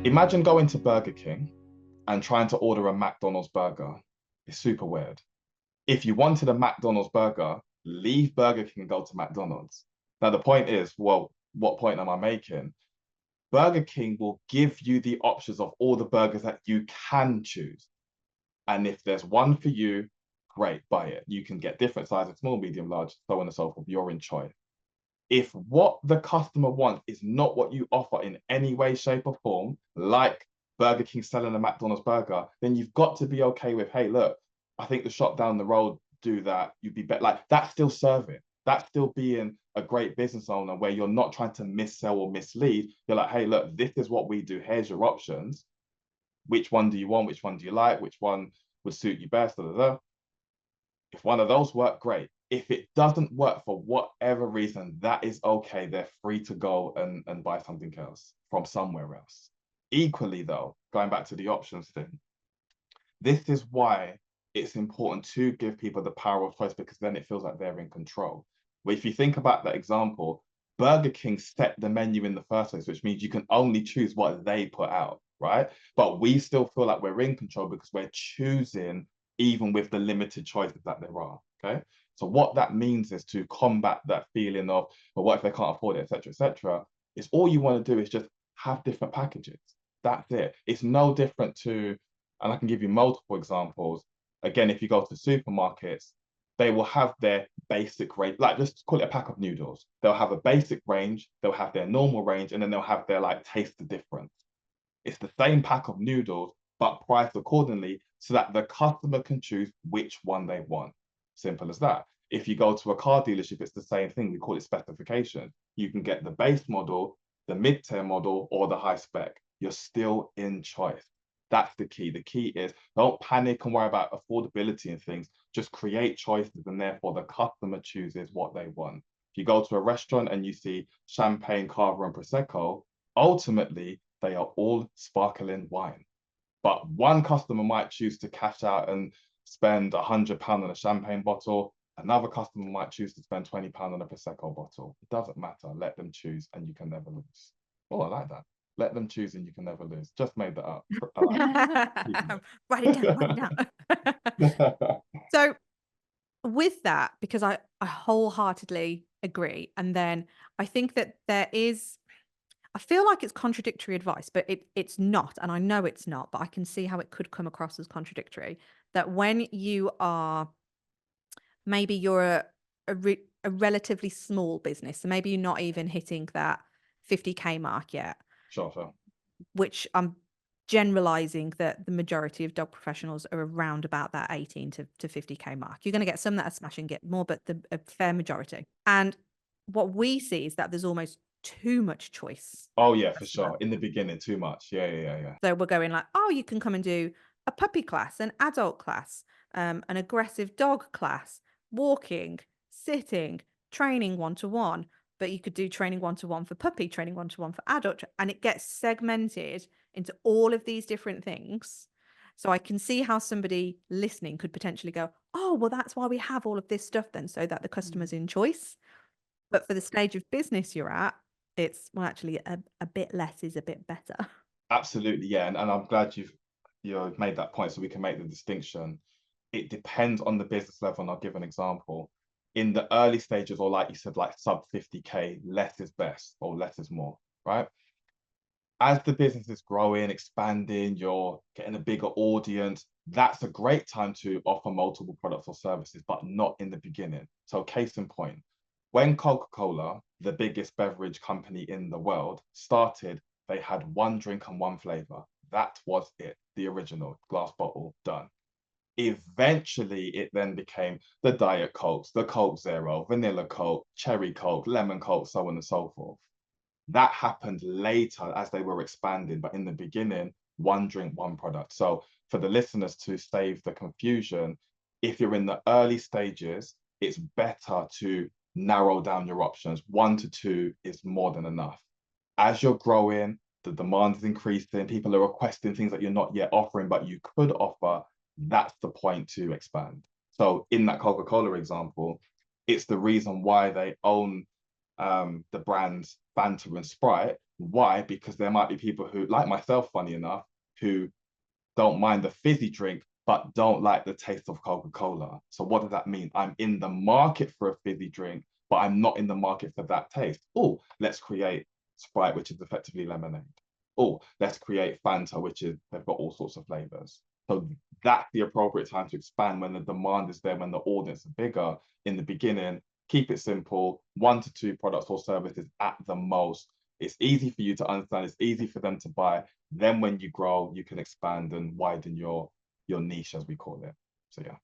Imagine going to Burger King and trying to order a McDonald's burger. It's super weird. If you wanted a McDonald's burger, leave Burger King and go to McDonald's. Now, the point is, well, what point am I making? Burger King will give you the options of all the burgers that you can choose. And if there's one for you, great, buy it. You can get different sizes, small, medium, large, so on and so forth. You're in choice. If what the customer wants is not what you offer in any way, shape, or form, like Burger King selling a McDonald's burger, then you've got to be okay with, hey, look, I think the shop down the road do that. You'd be better. Like that's still serving. That's still being a great business owner where you're not trying to missell or mislead. You're like, hey, look, this is what we do. Here's your options. Which one do you want? Which one do you like? Which one would suit you best? Da, da, da. If one of those work, great. If it doesn't work for whatever reason, that is okay. They're free to go and buy something else from somewhere else. Equally, though, going back to the options thing, this is why it's important to give people the power of choice because then it feels like they're in control. But if you think about that example, Burger King set the menu in the first place, which means you can only choose what they put out, right? But we still feel like we're in control because we're choosing even with the limited choices that there are, okay? So what that means is to combat that feeling of, well, what if they can't afford it, etc., etc., is all you want to do is just have different packages. That's it. It's no different to, and I can give you multiple examples. Again, if you go to supermarkets, they will have their basic range, like just call it a pack of noodles. They'll have a basic range, they'll have their normal range, and then they'll have their like taste the difference. It's the same pack of noodles, but priced accordingly so that the customer can choose which one they want. Simple as that. If you go to a car dealership, it's the same thing. We call it specification. You can get the base model, the mid-tier model, or the high spec. You're still in choice. That's the key. The key is don't panic and worry about affordability and things. Just create choices, and therefore the customer chooses what they want. If you go to a restaurant and you see champagne, cava, and prosecco, ultimately they are all sparkling wine. But one customer might choose to cash out and spend £100 on a champagne bottle. Another customer might choose to spend £20 on a prosecco bottle. It doesn't matter. Let them choose, and you can never lose. Oh, I like that. Let them choose, and you can never lose. Just made that up. I like that. Write it down, write it down. So with that, because I wholeheartedly agree, and then I think that I feel like it's contradictory advice, but it's not, and I know it's not, but I can see how it could come across as contradictory. That when you are, maybe you're a relatively small business, so maybe you're not even hitting that 50K mark yet, Sure, sure. which I'm generalizing that the majority of dog professionals are around about that 18 to 50K mark. You're going to get some that are smashing, get more, but a fair majority. And what we see is that there's almost too much choice. Oh yeah, for sure. In the beginning, too much. Yeah, yeah, yeah, yeah. So we're going like, oh, you can come and do a puppy class, an adult class, an aggressive dog class, walking, sitting, training one-to-one. But you could do training one-to-one for puppy, training one-to-one for adult, and it gets segmented into all of these different things. So I can see how somebody listening could potentially go, oh, well, that's why we have all of this stuff then, so that the customer's in choice. But for the stage of business you're at, it's, well, actually a bit less is a bit better. Absolutely, yeah. And I'm glad you've made that point so we can make the distinction. It depends on the business level, and I'll give an example. In the early stages, or like you said, like sub 50K, less is best or less is more, right? As the business is growing, expanding, you're getting a bigger audience, that's a great time to offer multiple products or services, but not in the beginning. So case in point, when Coca-Cola, the biggest beverage company in the world, started, they had one drink and one flavor. That was it, the original glass bottle, done. Eventually, it then became the Diet Cokes, the Coke Zero, Vanilla Coke, Cherry Coke, Lemon Coke, so on and so forth. That happened later as they were expanding, but in the beginning, one drink, one product. So for the listeners, to save the confusion, if you're in the early stages, it's better to narrow down your options. 1 to 2 is more than enough. As you're growing, the demand is increasing, people are requesting things that you're not yet offering, but you could offer. That's the point to expand. So in that Coca-Cola example, it's the reason why they own the brands Fanta and Sprite. Why? Because there might be people who, like myself, funny enough, who don't mind the fizzy drink, but don't like the taste of Coca-Cola. So what does that mean? I'm in the market for a fizzy drink, but I'm not in the market for that taste. Oh, let's create Sprite, which is effectively lemonade. Oh, let's create Fanta, which is, they've got all sorts of flavors. So that's the appropriate time to expand when the demand is there, when the audience is bigger. In the beginning, keep it simple, 1 to 2 products or services at the most. It's easy for you to understand, it's easy for them to buy. Then when you grow, you can expand and widen your niche, as we call it. So yeah.